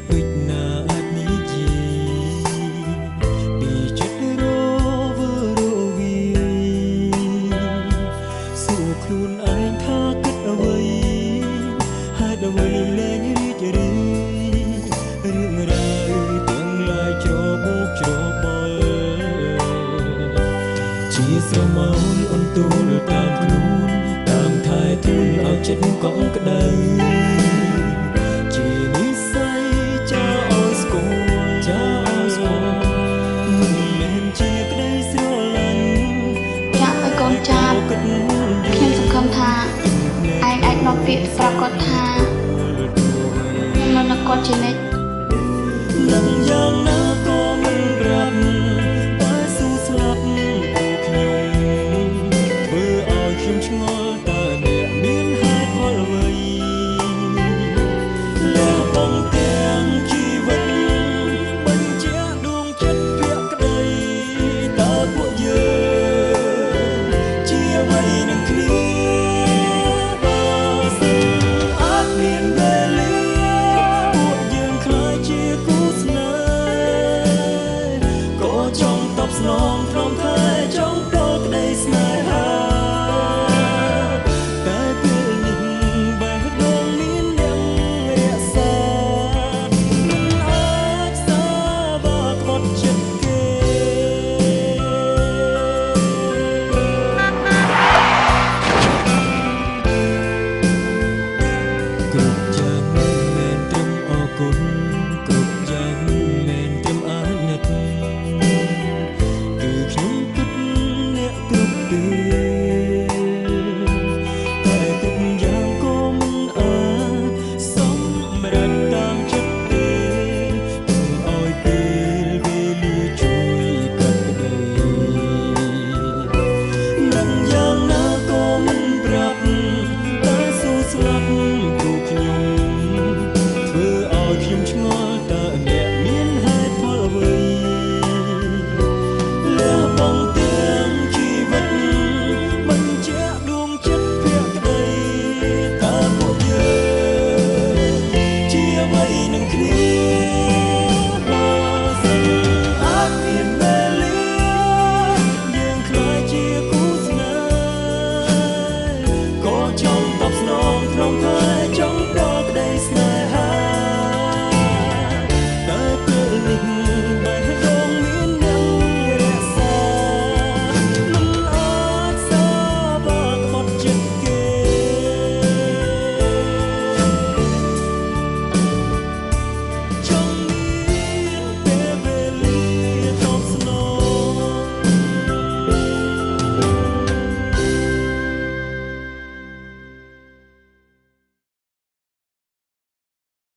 ពេចណាអាចនិយាយពីចិត្តរវើរវីសួរខ្លួនឯងថាគិតអ្វីហេតុអ្វីលែងរីករាយរឿងរ៉ាវទាំងឡាយច្របូកច្របល់ជាស្រមោលអន្ទូលតាមខ្លួនតាមថែទូលឲ្យចិត្តកក់ក្ដៅខ្ញុំសង្ឃឹមថាឯងអាចមកពាក្យប្រាប់គាត់ថាខ្ញុំនៅនឹងគាត់ជានិច្ចនឹងយ៉ាងណាក៏មិនប្រាប់តែស៊ូស្លាប់ពួកខ្ញុំធ្វើឲ្យខ្ញុំឆ្ងល់តើអ្នកមានហេតុផលអ្វីលះបង់ទាំងជីវិតបញ្ជាដួងចិត្តភាកក្តីតើពួកយើងជាអ្វីនឹងគ្នាស្នងព្រមថែចង់តក្តីស្នេហាតែពេលនេះបេះដូងមានអ្នករក្សាមិនអាចសាបាខត់ចិត្តគេគ្រប់យ៉ាងមិនមែនត្រឹមអរគុណ